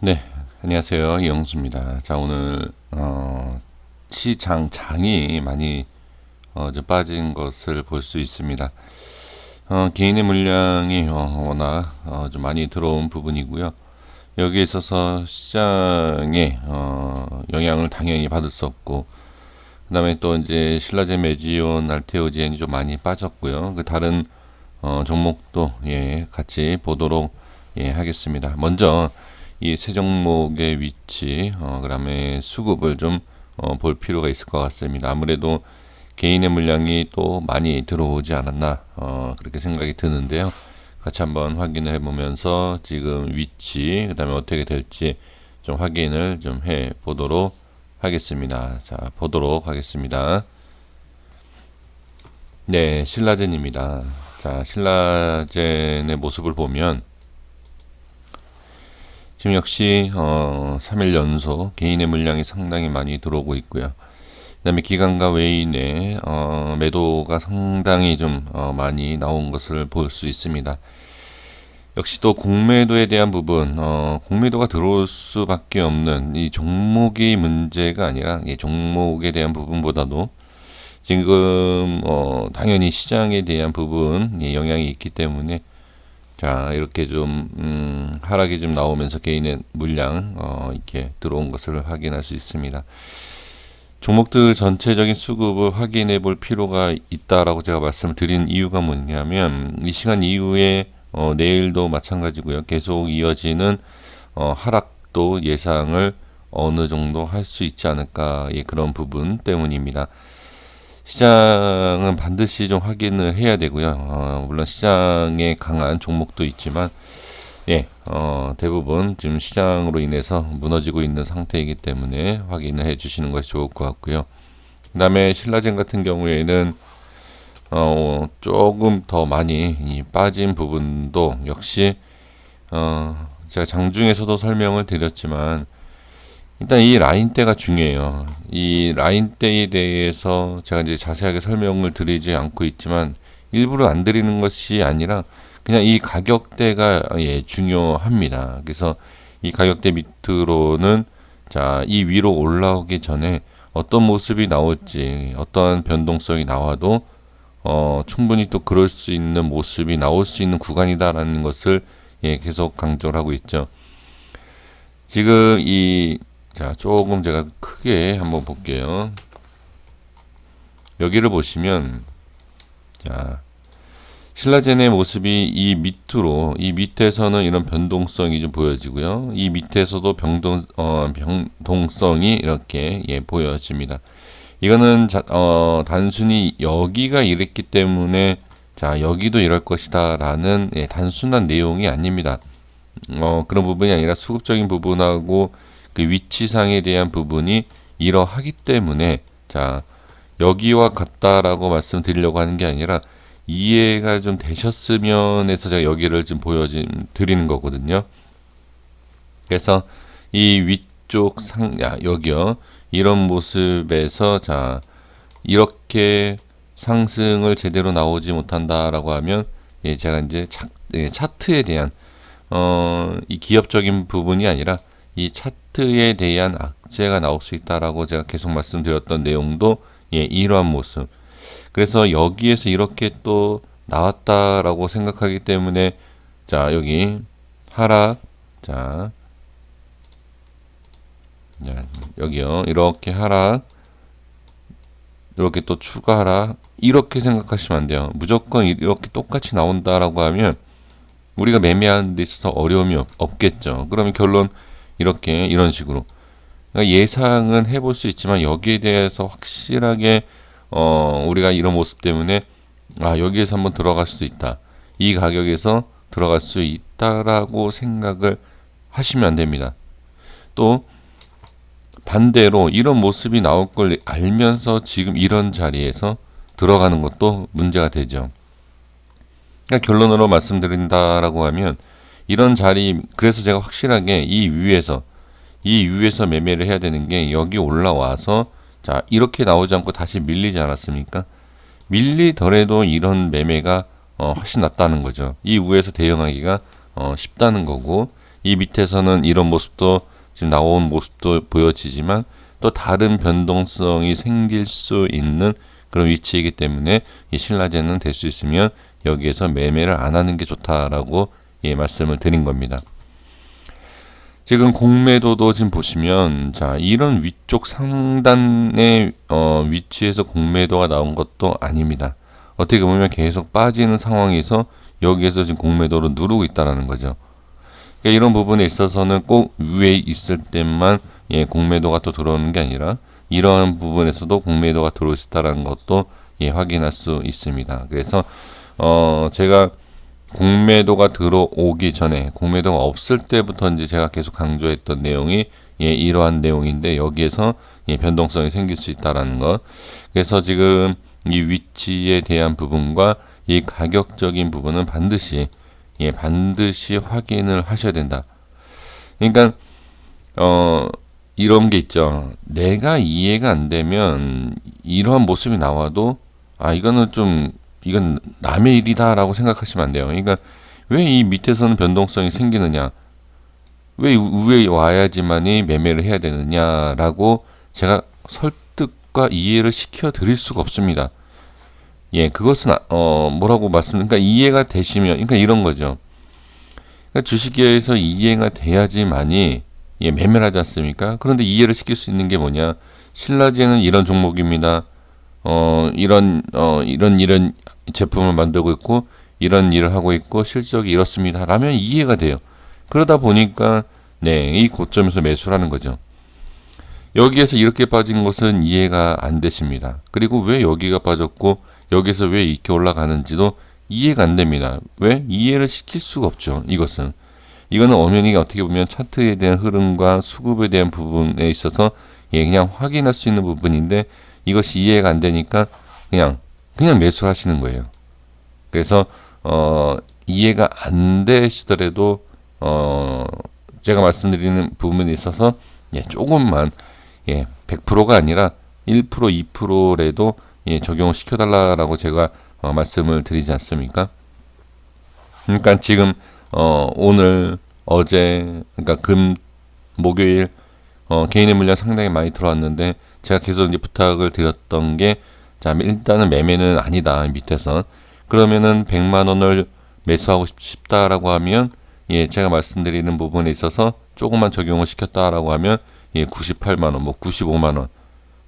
네, 안녕하세요. 이영수입니다. 자, 오늘 시장이 많이 좀 빠진 것을 볼 수 있습니다. 개인의 물량이 워낙 좀 많이 들어온 부분이고요. 여기에 있어서 시장에 영향을 당연히 받을 수 없고, 그다음에 또 이제 신라젠, 메지온, 알테오젠이 좀 많이 빠졌고요. 그 다른 종목도 같이 보도록 하겠습니다. 먼저 이 세 종목의 위치, 그다음에 수급을 좀 볼 필요가 있을 것 같습니다. 아무래도 개인의 물량이 또 많이 들어오지 않았나 그렇게 생각이 드는데요. 같이 한번 확인을 해보면서 지금 위치, 그다음에 어떻게 될지 좀 확인을 좀 해 보도록 하겠습니다. 자, 보도록 하겠습니다. 네, 신라젠입니다. 자, 신라젠의 모습을 보면 지금 역시 3일 연속 개인의 물량이 상당히 많이 들어오고 있고요. 그다음에 기관과 외인의 매도가 상당히 좀 많이 나온 것을 볼 수 있습니다. 역시 또 공매도에 대한 부분, 공매도가 들어올 수밖에 없는 이 종목이 문제가 아니라 이 종목에 대한 부분보다도 지금 당연히 시장에 대한 부분 영향이 있기 때문에 자, 이렇게 좀 하락이 좀 나오면서 개인의 물량 이렇게 들어온 것을 확인할 수 있습니다. 종목들 전체적인 수급을 확인해 볼 필요가 있다라고 제가 말씀을 드린 이유가 뭐냐면 이 시간 이후에 내일도 마찬가지고요. 계속 이어지는 하락도 예상을 어느 정도 할 수 있지 않을까 그런 부분 때문입니다. 시장은 반드시 좀 확인을 해야 되고요. 물론 시장에 강한 종목도 있지만, 대부분 지금 시장으로 인해서 무너지고 있는 상태이기 때문에 확인을 해 주시는 것이 좋을 것 같고요. 그 다음에 신라젠 같은 경우에는, 조금 더 많이 빠진 부분도 역시, 제가 장중에서도 설명을 드렸지만, 일단 이 라인대가 중요해요. 이 라인대에 대해서 제가 이제 자세하게 설명을 드리지 않고 있지만 일부러 안 드리는 것이 아니라 그냥 이 가격대가 중요합니다. 그래서 이 가격대 밑으로는 자, 이 위로 올라오기 전에 어떤 모습이 나올지 어떠한 변동성이 나와도 충분히 또 그럴 수 있는 모습이 나올 수 있는 구간이다라는 것을 계속 강조를 하고 있죠. 지금 자, 조금 제가 크게 한번 볼게요. 여기를 보시면, 자, 신라젠의 모습이 이 밑에서는 이런 변동성이 좀 보여지고요. 이 밑에서도 변동성이 이렇게 보여집니다. 이거는 단순히 여기가 이랬기 때문에 자, 여기도 이럴 것이다 라는 단순한 내용이 아닙니다. 그런 부분이 아니라 수급적인 부분하고 그 위치상에 대한 부분이 이러하기 때문에 자, 여기와 같다라고 말씀드리려고 하는 게 아니라 이해가 좀 되셨으면 해서 제가 여기를 좀 보여드리는 거거든요. 그래서 이 위쪽 여기요. 이런 모습에서 자, 이렇게 상승을 제대로 나오지 못한다라고 하면 제가 이제 차트에 대한 이 기업적인 부분이 아니라 이 차트에 대한 악재가 나올 수 있다라고 제가 계속 말씀드렸던 내용도 이러한 모습. 그래서 여기에서 이렇게 또 나왔다라고 생각하기 때문에 자, 여기 하락. 자, 여기요. 이렇게 하락. 이렇게 또 추가 하락. 이렇게 생각하시면 안 돼요. 무조건 이렇게 똑같이 나온다라고 하면 우리가 매매하는 데 있어서 어려움이 없겠죠. 그러면 결론 이렇게 이런 식으로 그러니까 예상은 해볼 수 있지만 여기에 대해서 확실하게 우리가 이런 모습 때문에 여기에서 한번 들어갈 수 있다. 이 가격에서 들어갈 수 있다라고 생각을 하시면 안 됩니다. 또 반대로 이런 모습이 나올 걸 알면서 지금 이런 자리에서 들어가는 것도 문제가 되죠. 그러니까 결론으로 말씀드린다라고 하면 이런 자리 그래서 제가 확실하게 이 위에서 매매를 해야 되는 게 여기 올라와서 자, 이렇게 나오지 않고 다시 밀리지 않았습니까? 밀리더라도 이런 매매가 훨씬 낫다는 거죠. 이 위에서 대응하기가 쉽다는 거고 이 밑에서는 이런 모습도 지금 나온 모습도 보여지지만 또 다른 변동성이 생길 수 있는 그런 위치이기 때문에 이 신라제는 될 수 있으면 여기에서 매매를 안 하는 게 좋다라고 말씀을 드린 겁니다. 지금 공매도도 지금 보시면 자 이런 위쪽 상단의 위치에서 공매도가 나온 것도 아닙니다. 어떻게 보면 계속 빠지는 상황에서 여기에서 지금 공매도를 누르고 있다는 거죠. 그러니까 이런 부분에 있어서는 꼭 위에 있을 때만 공매도가 또 들어오는 게 아니라 이러한 부분에서도 공매도가 들어있다는 것도 확인할 수 있습니다. 그래서 제가 공매도가 들어오기 전에 공매도가 없을 때부터 이제 제가 계속 강조했던 내용이 이러한 내용인데 여기에서 변동성이 생길 수 있다라는 것. 그래서 지금 이 위치에 대한 부분과 이 가격적인 부분은 반드시 확인을 하셔야 된다. 그러니까 이런 게 있죠. 내가 이해가 안 되면 이러한 모습이 나와도 이건 남의 일이다라고 생각하시면 안 돼요. 그러니까 왜 이 밑에서는 변동성이 생기느냐? 왜 위에 와야지만이 매매를 해야 되느냐라고 제가 설득과 이해를 시켜 드릴 수가 없습니다. 그것은 뭐라고 그러니까 이해가 되시면, 그러니까 이런 거죠. 그러니까 주식계에서 이해가 돼야지만이 매매를 하지 않습니까? 그런데 이해를 시킬 수 있는 게 뭐냐? 신라제는 이런 종목입니다. 이런 제품을 만들고 있고 이런 일을 하고 있고 실적이 이렇습니다. 라면 이해가 돼요. 그러다 보니까 이 고점에서 매수를 하는 거죠. 여기에서 이렇게 빠진 것은 이해가 안 되십니다. 그리고 왜 여기가 빠졌고 여기서 왜 이렇게 올라가는지도 이해가 안 됩니다. 왜? 이해를 시킬 수가 없죠. 이거는 엄연히 어떻게 보면 차트에 대한 흐름과 수급에 대한 부분에 있어서 그냥 확인할 수 있는 부분인데 이것이 이해가 안 되니까 그냥 매수를 하시는 거예요. 그래서 이해가 안 되시더라도 제가 말씀드리는 부분에 있어서 조금만 100%가 아니라 1%, 2%라도 적용을 시켜달라고 제가 말씀을 드리지 않습니까? 그러니까 지금 오늘, 어제, 그러니까 목요일 개인의 물량 상당히 많이 들어왔는데 제가 계속 이제 부탁을 드렸던 게 자, 일단은 매매는 아니다. 밑에서. 그러면은 100만 원을 매수하고 싶다라고 하면 제가 말씀드리는 부분에 있어서 조금만 적용을 시켰다라고 하면 98만 원, 95만 원,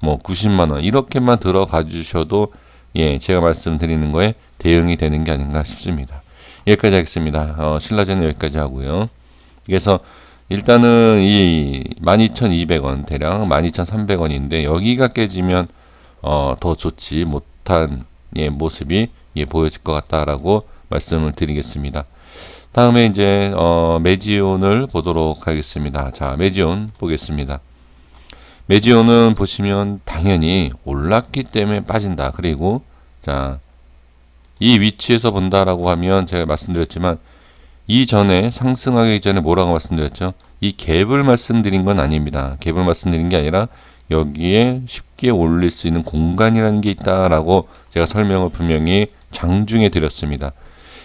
90만 원 이렇게만 들어가 주셔도 제가 말씀드리는 거에 대응이 되는 게 아닌가 싶습니다. 여기까지 하겠습니다. 신라제는 여기까지 하고요. 그래서 일단은 이 12,200원 대략 12,300원인데 여기가 깨지면 더 좋지 못한 모습이 보여질 것 같다라고 말씀을 드리겠습니다. 다음에 이제 메지온을 보도록 하겠습니다. 자, 메지온 보겠습니다. 메지온은 보시면 당연히 올랐기 때문에 빠진다. 그리고 자, 이 위치에서 본다라고 하면 제가 말씀드렸지만 이전에 상승하기 전에 뭐라고 말씀드렸죠? 이 갭을 말씀드린 건 아닙니다. 갭을 말씀드린 게 아니라 여기에 쉽게 올릴 수 있는 공간이라는 게 있다라고 제가 설명을 분명히 장중에 드렸습니다.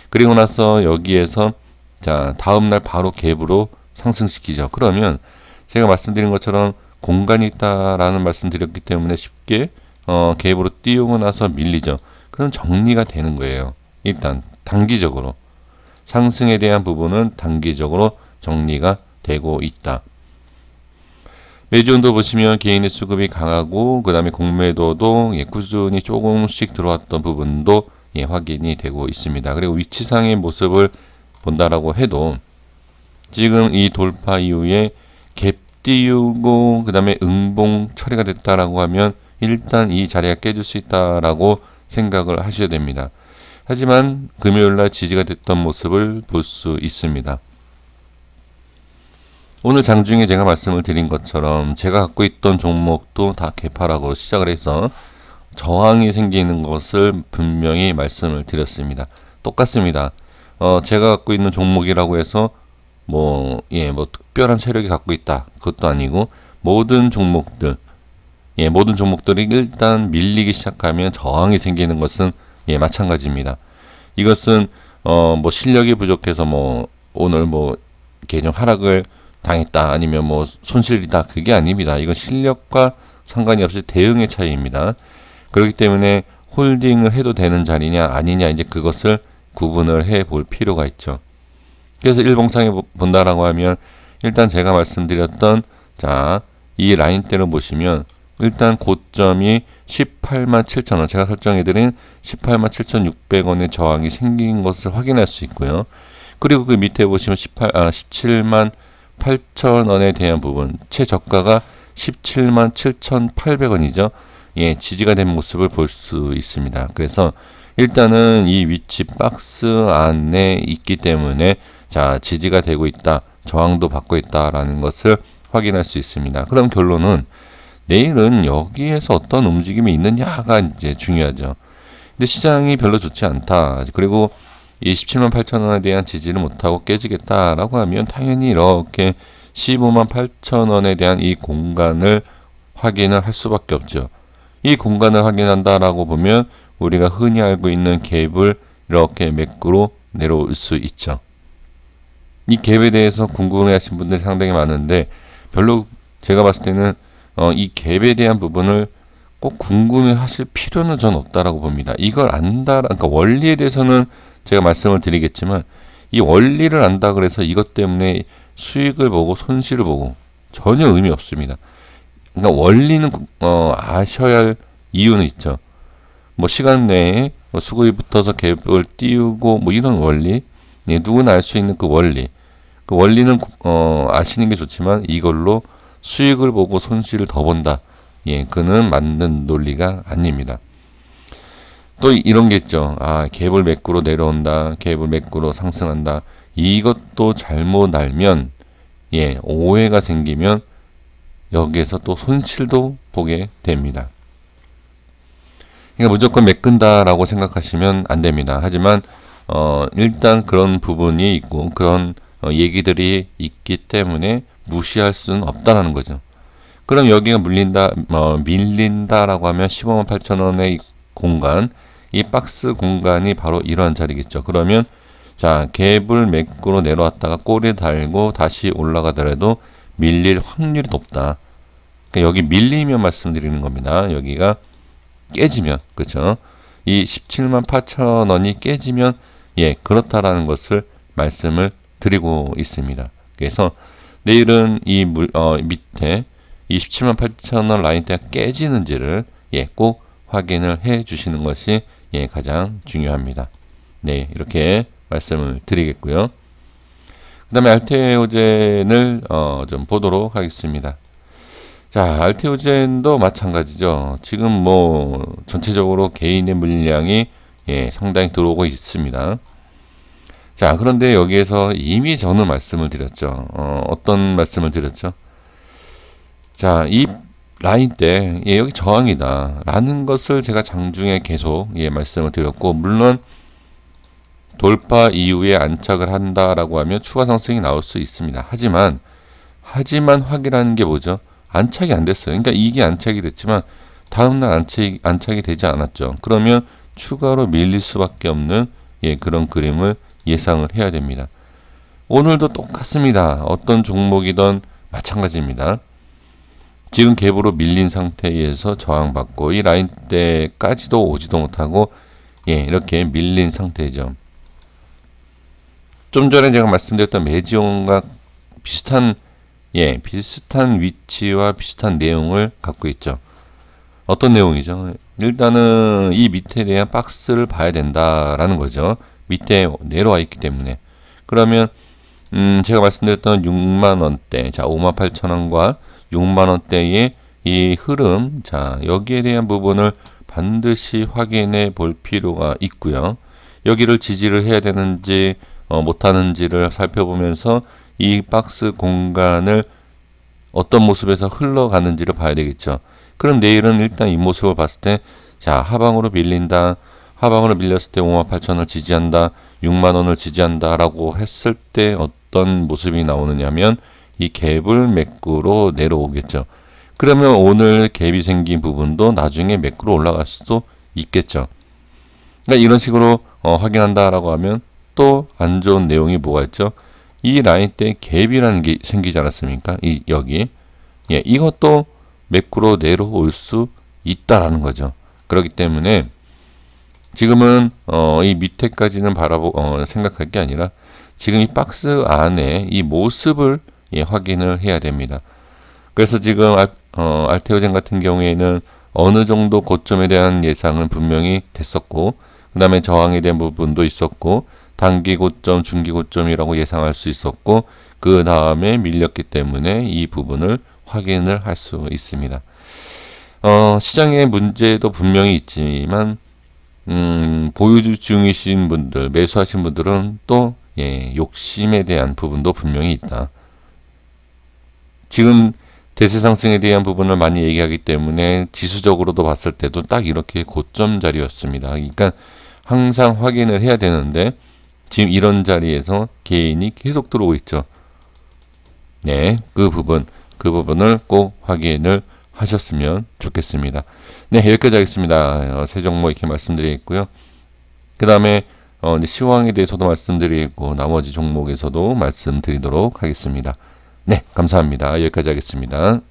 그리고 나서 여기에서 자 다음날 바로 갭으로 상승시키죠. 그러면 제가 말씀드린 것처럼 공간이 있다라는 말씀드렸기 때문에 쉽게 갭으로 띄우고 나서 밀리죠. 그럼 정리가 되는 거예요. 일단 단기적으로 상승에 대한 부분은 단기적으로 정리가 되고 있다. 메지온도 보시면 개인의 수급이 강하고 그 다음에 공매도도 꾸준히 조금씩 들어왔던 부분도 확인이 되고 있습니다. 그리고 위치상의 모습을 본다라고 해도 지금 이 돌파 이후에 갭 띄우고 그 다음에 응봉 처리가 됐다라고 하면 일단 이 자리가 깨질 수 있다라고 생각을 하셔야 됩니다. 하지만 금요일날 지지가 됐던 모습을 볼 수 있습니다. 오늘 장중에 제가 말씀을 드린 것처럼 제가 갖고 있던 종목도 다 개파라고 시작을 해서 저항이 생기는 것을 분명히 말씀을 드렸습니다. 똑같습니다. 제가 갖고 있는 종목이라고 해서 특별한 세력이 갖고 있다. 그것도 아니고 모든 종목들이 일단 밀리기 시작하면 저항이 생기는 것은 마찬가지입니다. 이것은 실력이 부족해서 오늘 계정 하락을 당했다 아니면 뭐 손실이다 그게 아닙니다. 이건 실력과 상관이 없이 대응의 차이입니다. 그렇기 때문에 홀딩을 해도 되는 자리냐 아니냐 이제 그것을 구분을 해 볼 필요가 있죠. 그래서 일봉상에 본다라고 하면 일단 제가 말씀드렸던 이 라인대를 보시면 일단 고점이 187,000원 제가 설정해드린 187,600원의 저항이 생긴 것을 확인할 수 있고요. 그리고 그 밑에 보시면 178,000원에 대한 부분 최저가가 177,800원이죠. 예, 지지가 된 모습을 볼 수 있습니다. 그래서 일단은 이 위치 박스 안에 있기 때문에 지지가 되고 있다, 저항도 받고 있다라는 것을 확인할 수 있습니다. 그럼 결론은 내일은 여기에서 어떤 움직임이 있느냐가 이제 중요하죠. 근데 시장이 별로 좋지 않다. 그리고 이 178,000원에 대한 지지를 못하고 깨지겠다라고 하면 당연히 이렇게 158,000원에 대한 이 공간을 확인을 할 수밖에 없죠. 이 공간을 확인한다라고 보면 우리가 흔히 알고 있는 갭을 이렇게 매크로 내려올 수 있죠. 이 갭에 대해서 궁금해하신 분들이 상당히 많은데 별로 제가 봤을 때는 이 갭에 대한 부분을 꼭 궁금해하실 필요는 전 없다라고 봅니다. 이걸 안다, 그러니까 원리에 대해서는 제가 말씀을 드리겠지만 이 원리를 안다 그래서 이것 때문에 수익을 보고 손실을 보고 전혀 의미 없습니다. 그러니까 원리는 아셔야 할 이유는 있죠. 뭐 시간 내에 뭐 수급이 붙어서 갭을 띄우고 뭐 이런 원리, 예, 누구나 알 수 있는 그 원리. 그 원리는 아시는 게 좋지만 이걸로 수익을 보고 손실을 더 본다. 예, 그는 맞는 논리가 아닙니다. 또 이런 게 있죠. 갭을 매꾸로 내려온다. 갭을 매꾸로 상승한다. 이것도 잘못 알면 예, 오해가 생기면 여기에서 또 손실도 보게 됩니다. 그러니까 무조건 메꾼다라고 생각하시면 안 됩니다. 하지만 일단 그런 부분이 있고 그런 얘기들이 있기 때문에 무시할 수는 없다라는 거죠. 그럼 여기가 밀린다라고 하면 158,000원의 공간, 이 박스 공간이 바로 이러한 자리겠죠. 그러면 갭을 매꾸로 내려왔다가 꼬리 달고 다시 올라가더라도 밀릴 확률이 높다. 그러니까 여기 밀리면 말씀드리는 겁니다. 여기가 깨지면, 그렇죠? 이 178,000원이 깨지면 예, 그렇다라는 것을 말씀을 드리고 있습니다. 그래서 내일은 이 밑에 이 178,000원 라인대가 깨지는지를 예, 꼭 확인을 해 주시는 것이 예, 가장 중요합니다. 네, 이렇게 말씀을 드리겠고요. 그 다음에 알테오젠을 좀 보도록 하겠습니다. 알테오젠도 마찬가지죠. 지금 뭐 전체적으로 개인의 물량이 예, 상당히 들어오고 있습니다. 그런데 여기에서 이미 저는 말씀을 드렸죠. 어떤 말씀을 드렸죠? 이 라인 때 예, 여기 저항이다 라는 것을 제가 장중에 계속 예, 말씀을 드렸고, 물론 돌파 이후에 안착을 한다라고 하면 추가 상승이 나올 수 있습니다. 하지만 확인하는 게 뭐죠? 안착이 안 됐어요. 그러니까 이게 안착이 됐지만 다음날 안착이 되지 않았죠. 그러면 추가로 밀릴 수밖에 없는 예, 그런 그림을 예상을 해야 됩니다. 오늘도 똑같습니다. 어떤 종목이든 마찬가지입니다. 지금 갭으로 밀린 상태에서 저항받고 이 라인대까지도 오지도 못하고 예, 이렇게 밀린 상태죠. 좀 전에 제가 말씀드렸던 매지온과 비슷한 위치와 비슷한 내용을 갖고 있죠. 어떤 내용이죠? 일단은 이 밑에 대한 박스를 봐야 된다라는 거죠. 밑에 내려와 있기 때문에. 그러면 제가 말씀드렸던 6만원대, 58,000원과 6만원대의 이 흐름, 여기에 대한 부분을 반드시 확인해 볼 필요가 있고요. 여기를 지지를 해야 되는지 못하는지를 살펴보면서 이 박스 공간을 어떤 모습에서 흘러가는지를 봐야 되겠죠. 그럼 내일은 일단 이 모습을 봤을 때 하방으로 밀린다. 하방으로 밀렸을 때 58,000원을 지지한다. 6만원을 지지한다 라고 했을 때 어떤 모습이 나오느냐면 이 갭을 매꾸로 내려오겠죠. 그러면 오늘 갭이 생긴 부분도 나중에 매꾸로 올라갈 수도 있겠죠. 그러니까 이런 식으로 확인한다라고 하면 또 안 좋은 내용이 뭐가 있죠? 이 라인 때 갭이라는 게 생기지 않았습니까? 여기. 예, 이것도 매크로 내려올 수 있다라는 거죠. 그렇기 때문에 지금은 이 밑에까지는 생각할 게 아니라 지금 이 박스 안에 이 모습을 확인을 해야 됩니다. 그래서 지금 알테오젠 같은 경우에는 어느 정도 고점에 대한 예상은 분명히 됐었고, 그 다음에 저항에 대한 부분도 있었고, 단기 고점, 중기 고점이라고 예상할 수 있었고, 그 다음에 밀렸기 때문에 이 부분을 확인을 할 수 있습니다. 시장의 문제도 분명히 있지만, 보유 중이신 분들, 매수하신 분들은 또, 욕심에 대한 부분도 분명히 있다. 지금 대세 상승에 대한 부분을 많이 얘기하기 때문에 지수적으로도 봤을 때도 딱 이렇게 고점 자리였습니다. 그러니까 항상 확인을 해야 되는데 지금 이런 자리에서 개인이 계속 들어오고 있죠. 네, 그 부분을 꼭 확인을 하셨으면 좋겠습니다. 네, 여기까지 하겠습니다. 세 종목 이렇게 말씀드리겠고요. 그 다음에 시황에 대해서도 말씀드리고 나머지 종목에서도 말씀드리도록 하겠습니다. 네, 감사합니다. 여기까지 하겠습니다.